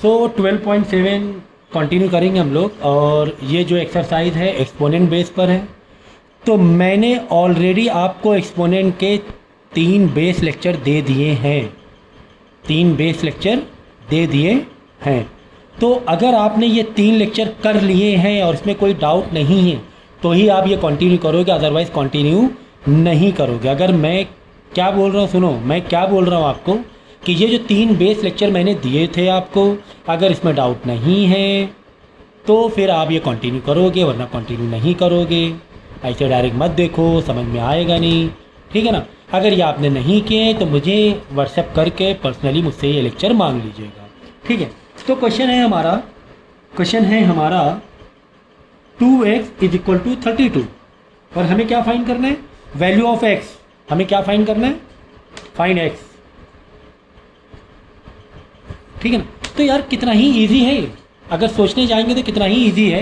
सो 12.7 continue करेंगे हम लोग, और ये जो एक्सरसाइज है एक्सपोनेंट बेस पर है। तो मैंने ऑलरेडी आपको एक्सपोनेंट के 3 बेस लेक्चर दे दिए हैं, 3 बेस लेक्चर दे दिए हैं। तो अगर आपने ये 3 लेक्चर कर लिए हैं और इसमें कोई डाउट नहीं है तो ही आप ये कंटिन्यू करोगे, अदरवाइज़ कंटिन्यू नहीं करोगे। अगर मैं क्या बोल रहा हूँ सुनो, मैं क्या बोल रहा हूँ आपको कि ये जो 3 बेस लेक्चर मैंने दिए थे आपको, अगर इसमें डाउट नहीं है तो फिर आप ये कंटिन्यू करोगे, वरना कंटिन्यू नहीं करोगे। ऐसे डायरेक्ट मत देखो, समझ में आएगा नहीं, ठीक है ना। अगर ये आपने नहीं किए तो मुझे व्हाट्सएप करके पर्सनली मुझसे ये लेक्चर मांग लीजिएगा, ठीक है। तो क्वेश्चन है हमारा 2x इज इक्वल टू 32, और हमें क्या फाइंड करना है, वैल्यू ऑफ x। हमें क्या फाइंड करना है, फाइंड x, ठीक है ना। तो यार कितना ही इजी है ये, अगर सोचने जाएंगे तो कितना ही इजी है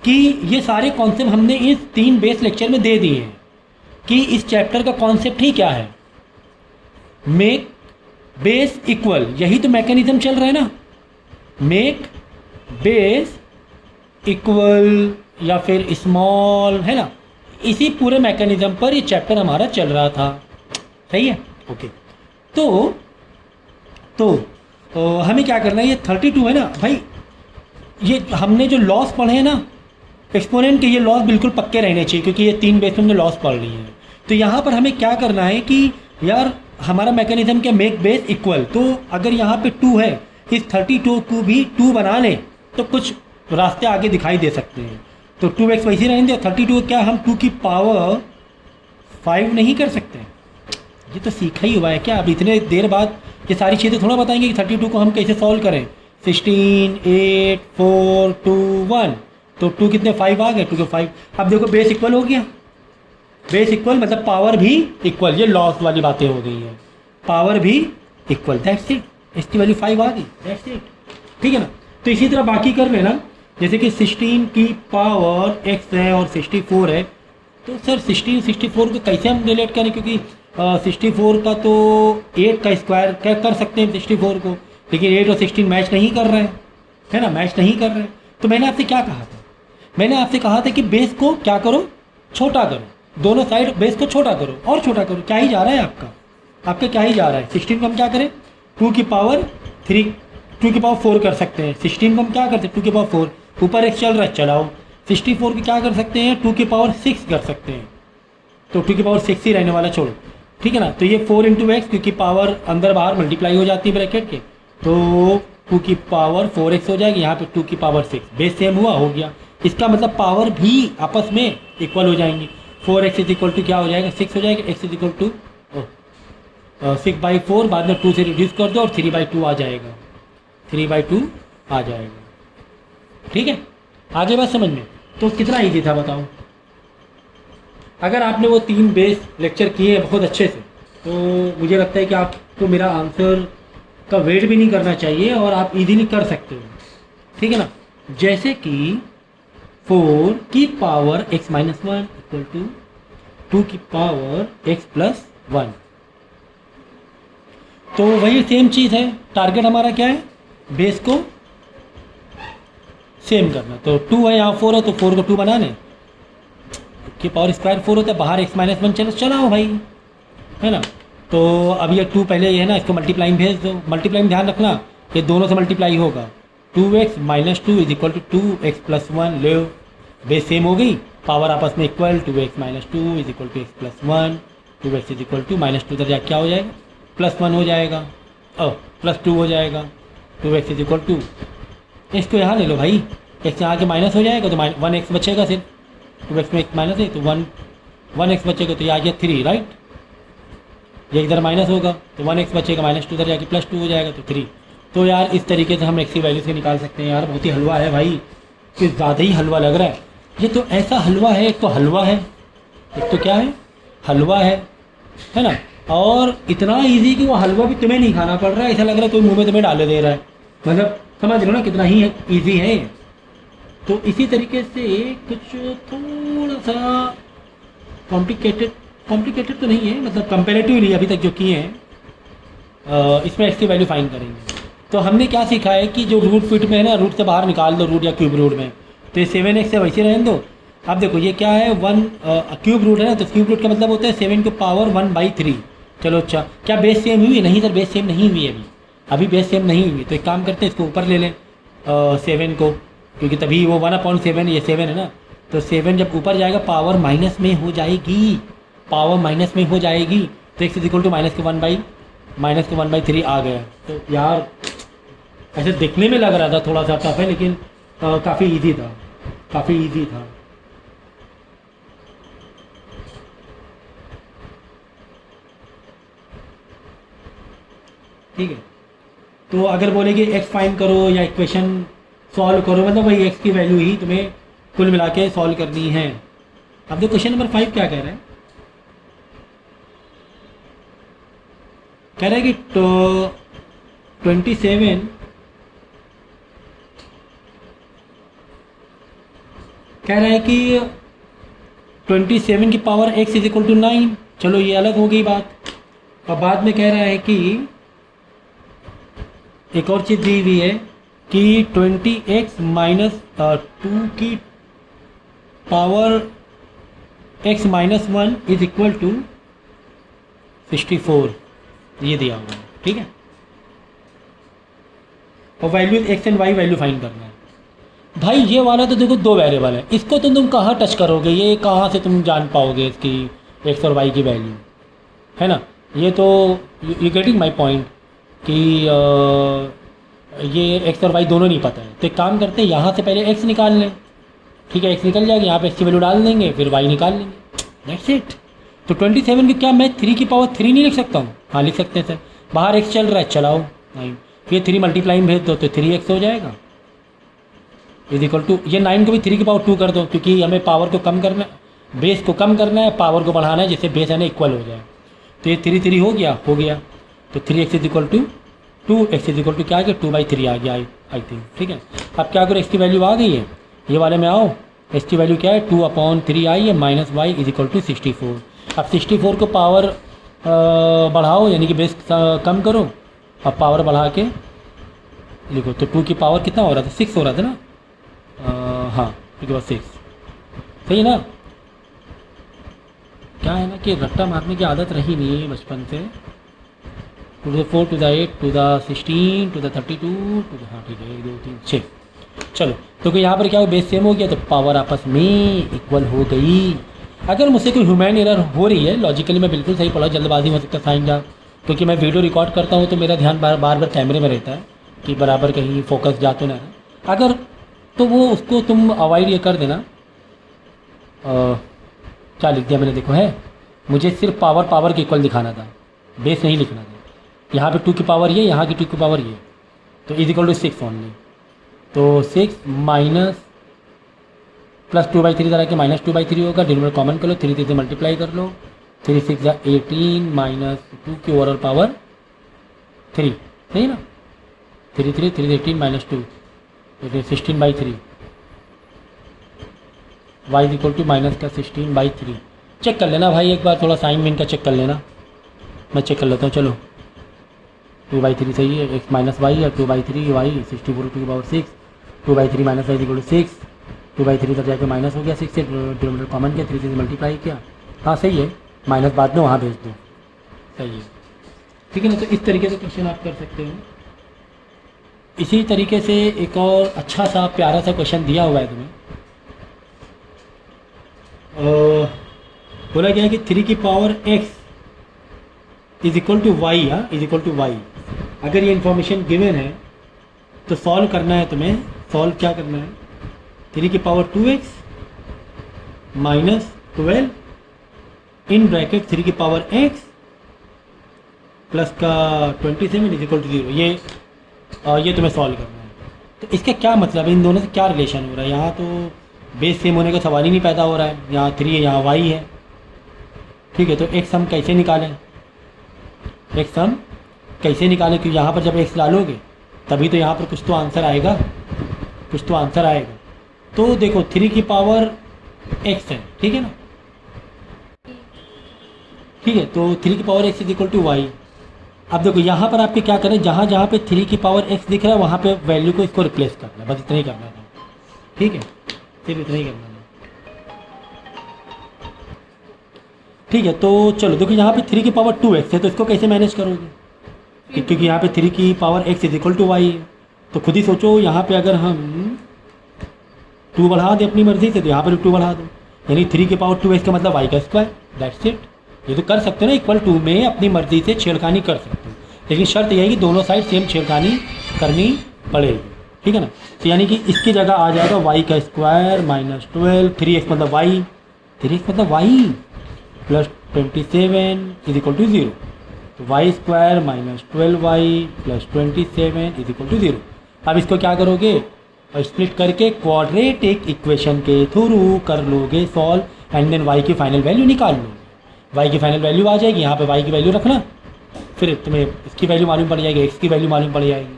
कि ये सारे कॉन्सेप्ट हमने इस 3 बेस लेक्चर में दे दिए हैं कि इस चैप्टर का कॉन्सेप्ट ही क्या है, मेक बेस इक्वल। यही तो मैकेनिज्म चल रहा है ना, मेक बेस इक्वल या फिर स्मॉल, है ना। इसी पूरे मैकेनिज्म पर ये चैप्टर हमारा चल रहा था, सही है, ओके। तो हमें क्या करना है, ये 32 है ना भाई, ये हमने जो लॉस पढ़े हैं ना एक्सपोनेंट के, ये लॉस बिल्कुल पक्के रहने चाहिए क्योंकि ये 3 बेस में हमने लॉस पढ़ ली है। तो यहाँ पर हमें क्या करना है कि यार हमारा मैकेनिज्म क्या, मेक बेस इक्वल। तो अगर यहाँ पे 2 है, इस 32 को भी 2 बना लें तो कुछ रास्ते आगे दिखाई दे सकते हैं। तो 2x वैसे रहेंगे, 32 क्या हम 2 की पावर 5 नहीं कर सकते? ये तो सीखा ही हुआ है क्या, अब इतने देर बाद ये सारी चीज़ें थोड़ा बताएंगे कि 32 को हम कैसे सॉल्व करें। 16, 8, 4, 2, 1, तो 2 कितने 5 आ गए, 2 के 5। अब देखो बेस इक्वल हो गया, बेस इक्वल मतलब पावर भी इक्वल, ये लॉस वाली बातें हो गई हैं, पावर भी इक्वल, दैट्स इट। इसकी वैल्यू 5 आ गई, दैट्स इट, ठीक है ना। तो इसी तरह बाकी कर लेना, जैसे कि 16 की पावर x है और 64 है, तो सर 16, 64 को कैसे हम रिलेट करें, क्योंकि 64 का तो 8 का स्क्वायर कर सकते हैं 64 को, लेकिन 8 और 16 मैच नहीं कर रहे हैं, है ना, मैच नहीं कर रहे हैं। तो मैंने आपसे क्या कहा था, मैंने आपसे कहा था कि बेस को क्या करो, छोटा करो, दोनों साइड बेस को छोटा करो और छोटा करो। क्या ही जा रहा है आपका क्या ही जा रहा है। 16 को हम क्या करें, 2 की पावर 3, 2 की पावर 4 कर सकते हैं। 16 को हम क्या करते हैं, 2 की पावर 4, ऊपर एक चल रहा है चलाओ। 64 की क्या कर सकते हैं, 2 की पावर 6 कर सकते हैं, तो 2 की पावर 6 ही रहने वाला, छोड़ो, ठीक है ना। तो ये 4 × x, क्योंकि पावर अंदर बाहर मल्टीप्लाई हो जाती है ब्रैकेट के, तो 2 की पावर 4x हो जाएगी, यहाँ पे 2 की पावर 6, बेस सेम हुआ, हो गया। इसका मतलब पावर भी आपस में इक्वल हो जाएंगी। 4x इज इक्वल टू क्या हो जाएगा, 6 हो जाएगा, x इज इक्वल टू 6/4, बाद में 2 से रिड्यूस कर दो और 3/2 आ जाएगा, 3/2 आ जाएगा, ठीक है। आगे बात समझ में, तो कितना ईजी था बताओ। अगर आपने वो 3 बेस लेक्चर किए बहुत अच्छे से, तो मुझे लगता है कि आपको मेरा आंसर का वेट भी नहीं करना चाहिए और आप इजीली कर सकते हो, ठीक है ना। जैसे कि 4 की पावर x - 1 इक्वल टू 2 की पावर x + 1, तो वही सेम चीज़ है। टारगेट हमारा क्या है, बेस को सेम करना। तो 2 है, यहाँ 4 है, तो 4 को 2 बना लें, की पावर स्क्वायर 4 होता है, बाहर x - 1 चलाओ भाई, है ना। तो अब ये 2 पहले ये है ना, इसको मल्टीप्लाइंग भेज दो, मल्टीप्लाइंग ध्यान रखना, ये दोनों से मल्टीप्लाई होगा। 2x - 2 is equal to 2x + 1, ले बेस सेम हो गई, पावर आपस में equal, 2x - 2 is equal to x + 1, 2x is equal to -2 इधर जा क्या हो जाएगा, +1 हो जाएगा, +2 हो जाएगा, 2x इज इक्वल टू, इसको यहाँ ले लो भाई, x यहाँ के माइनस हो जाएगा तो 1x बचेगा, सिर्फ 2x में x माइनस है तो 1x बचेगा, तो ये आ गया 3, राइट। ये इधर माइनस होगा तो 1x बचेगा, -2 इधर जाके +2 हो जाएगा तो 3। तो यार इस तरीके से हम x की वैल्यू से निकाल सकते हैं। यार बहुत ही हलवा है भाई, कुछ ज़्यादा ही हलवा लग रहा है ये, तो ऐसा हलवा है, एक तो हलवा है, एक तो क्या है, हलवा है ना। और इतना ईजी कि वो हलवा भी तुम्हें नहीं खाना पड़ रहा है, ऐसा लग रहा है कोई मुँह में तुम्हें डाले दे रहा है, मतलब समझ लो ना कितना ही ईजी है। तो इसी तरीके से कुछ थोड़ा सा कॉम्प्लिकेटेड तो नहीं है, मतलब कंपेरेटिवली अभी तक जो किए हैं, इसमें x की वैल्यू फाइंड करेंगे। तो हमने क्या सीखा है कि जो रूट फिट में है ना, रूट से बाहर निकाल दो रूट या क्यूब रूट में, तो ये 7x से वैसे रहने दो। अब देखो ये क्या है, वन क्यूब रूट है ना, तो क्यूब रूट का मतलब होता है 7 की पावर 1/3। चलो अच्छा, क्या बेस सेम हुई? नहीं सर, बेस सेम नहीं हुई अभी बेस सेम नहीं हुई। तो एक काम करते हैं, इसको ऊपर ले लें 7 को, क्योंकि तभी वो 1/7 ये 7 है ना, तो 7 जब ऊपर जाएगा पावर माइनस में हो जाएगी, पावर माइनस में हो जाएगी। तो x इक्वल टू माइनस के 1/3 आ गया। तो यार ऐसे देखने में लग रहा था थोड़ा सा टफ है, लेकिन काफ़ी इजी था, काफ़ी इजी था। ठीक है, तो अगर बोले कि x फाइंड करो या इक्वेशन सॉल्व करो, मतलब वही x की वैल्यू ही तुम्हें कुल मिला के सॉल्व करनी है। अब देखो क्वेश्चन नंबर 5 क्या कह रहा है, कह रहा है कि 27 कह रहा है कि 27 की power x is equal to 9। चलो ये अलग हो गई बात। और बाद में कह रहा है कि एक और चीज़ दी हुई है कि 20x माइनस 2 की power x minus 1 is equal to 64, ये दिया हुआ है। ठीक है, और value x and y value find करना है। भाई ये वाला तो देखो 2 वेरिएबल है, इसको तो तुम कहाँ टच करोगे, ये कहाँ से तुम जान पाओगे इसकी x और y की वैल्यू, है ना। ये तो यू गेटिंग माई पॉइंट कि ये x और y दोनों नहीं पता है। तो एक काम करते हैं, यहाँ से पहले x निकाल लें। ठीक है, x निकल जाएगा, यहाँ पे x की वैल्यू डाल देंगे, फिर y निकाल लेंगे, दैट्स इट। तो 27 की क्या मैं 3 की पावर 3 नहीं लिख सकता हूँ? हाँ लिख सकते हैं सर, बाहर x चल रहा है, चलाओ 9, फिर 3 मल्टीप्लाई में भेज दो तो 3x हो जाएगा इज इक्वल टू, ये 9 को भी 3 की पावर 2 कर दो, क्योंकि हमें पावर को कम करना, बेस को कम करना है, पावर को बढ़ाना है, जिससे बेस है ना इक्वल हो जाए। तो ये 3 हो गया, तो 3x is equal to 2x is equal to क्या आ गया 2/3 आ गया आई थिंक। ठीक है, अब क्या करो, x की वैल्यू आ गई है, ये वाले में आओ, x की वैल्यू क्या है 2/3 आई है, minus y is equal to 64। अब 64 को पावर बढ़ाओ, यानी कि बेस कम करो, अब पावर बढ़ा के लिखो। तो 2 की पावर कितना हो रहा था, 6 हो रहा था ना, हाँ ठीक है 6, सही है ना। क्या है ना कि रट्टा मारने की आदत रही नहीं है बचपन से। 2 to the 4 to the 8 to the 16 to the 32 to the, हाँ ठीक है 1 2 3 6। चलो तो कि यहाँ पर क्या हो, बेस सेम हो गया, तो पावर आपस में इक्वल हो गई। अगर मुझसे कोई ह्यूमन एरर हो रही है, लॉजिकली मैं बिल्कुल सही पढ़ा, जल्दबाजी हो सकता है साइन जा, क्योंकि मैं वीडियो रिकॉर्ड करता हूँ तो मेरा ध्यान बार बार कैमरे में रहता है कि बराबर कहीं फोकस जा तो ना है। अगर तो वो उसको तुम अवॉइड ये कर देना। क्या लिख दिया मैंने, देखो है, मुझे सिर्फ पावर के इक्वल दिखाना था, बेस नहीं लिखना था। यहाँ पे 2 की पावर ये, यहाँ की 2 की पावर ये, तो इज इक्वल टू 6 ओनली। तो 6 माइनस प्लस 2/3 तरह के माइनस 2/3 होगा, डिनोमिनेटर कॉमन कर लो, 3 से मल्टीप्लाई कर लो, 3 6 18 माइनस 2 की ओवरऑल पावर 3, सही ना। 3 18 minus 2 16/3, y is equal to minus का 16/3। चेक कर लेना भाई एक बार, थोड़ा साइन में इनका चेक कर लेना, मैं चेक कर लेता हूँ। चलो 2/3 सही है, x माइनस वाई है 2/3 y 64 टू की power 6, 2/3 minus y equal to 6, 2/3 तक जाके माइनस हो गया, 6 से डिनोमिनेटर कॉमन किया, 3 से मल्टीप्लाई किया, हाँ सही है, माइनस बाद में वहाँ भेज दो, सही है। ठीक है ना, तो इस तरीके से क्वेश्चन आप कर सकते हो। इसी तरीके से एक और अच्छा सा प्यारा सा क्वेश्चन दिया हुआ है तुम्हें, बोला गया है कि 3 की power x is equal to y, is equal to y. अगर ये इन्फॉर्मेशन गिवन है तो सॉल्व करना है तुम्हें। सॉल्व क्या करना है, 3 की power 2x minus 12 in bracket 3 की पावर x प्लस का 27 इज इक्वल टू 0। ये तुम्हें सॉल्व करना है। तो इसका क्या मतलब है, इन दोनों से क्या रिलेशन हो रहा है। यहाँ तो बेस सेम होने का सवाल ही नहीं पैदा हो रहा है, यहाँ 3 है यहाँ y है। ठीक है, तो x हम कैसे निकालें, x हम कैसे निकालें, क्योंकि यहाँ पर जब x डालोगे तभी तो यहाँ पर कुछ तो आंसर आएगा, कुछ तो आंसर आएगा। तो देखो 3 की पावर x है, ठीक है ना, ठीक है, तो 3 की power x is equal to y. अब देखो यहाँ पर आपके क्या करें, जहाँ जहाँ पे 3 की पावर x दिख रहा है वहाँ पे वैल्यू को इसको रिप्लेस करना है, बस इतना ही करना है। ठीक है, सिर्फ इतना ही करना है। ठीक है, तो चलो देखो यहाँ पे 3 की पावर 2x है, तो इसको कैसे मैनेज करोगे? क्योंकि यहाँ पे 3 की power x is equal to y है, तो खुद ही सोचो यहाँ पे अगर हम 2 बढ़ा दें अपनी मर्जी से तो यहाँ पर 2 बढ़ा दो, यानी 3 की पावर 2x का मतलब y का स्क्वायर, दैट्स इट। ये तो कर सकते हो ना, इक्वल टू में अपनी मर्जी से छेड़खानी कर सकते हो, लेकिन शर्त यह है कि दोनों साइड सेम छेड़खानी करनी पड़ेगी। ठीक है ना, तो यानी कि इसकी जगह आ जाएगा y का स्क्वायर माइनस 12, 3x मतलब y, 3x मतलब y plus 27 is equal to 0, तो y square minus 12y plus 27 is equal to 0। अब इसको क्या करोगे, और स्प्लिट करके क्वाड्रेटिक इक्वेशन के थ्रू कर लोगे सॉल्व, एंड देन y की फाइनल वैल्यू निकाल लोगे। y की फाइनल वैल्यू आ जाएगी, यहाँ पे y की वैल्यू रखना, फिर तुम्हें इसकी वैल्यू मालूम पड़ जाएगी, x की वैल्यू मालूम पड़ जाएगी।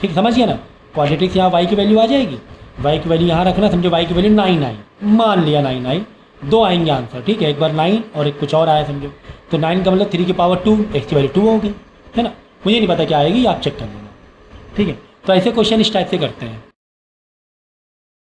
ठीक, समझिए ना, क्वाड्रेटिक से यहाँ y की वैल्यू आ जाएगी, y की वैल्यू यहाँ रखना, समझो y की वैल्यू 9 आई, मान लिया 9 आई, 2 आएंगे आंसर। ठीक है, एक बार 9 और एक कुछ और आया समझो, तो 9 का मतलब 3 की पावर 2, x की वैल्यू 2 होगी, है ना। मुझे नहीं पता क्या आएगी, आप चेक कर लेना। ठीक है, तो ऐसे क्वेश्चन इस टाइप से करते हैं।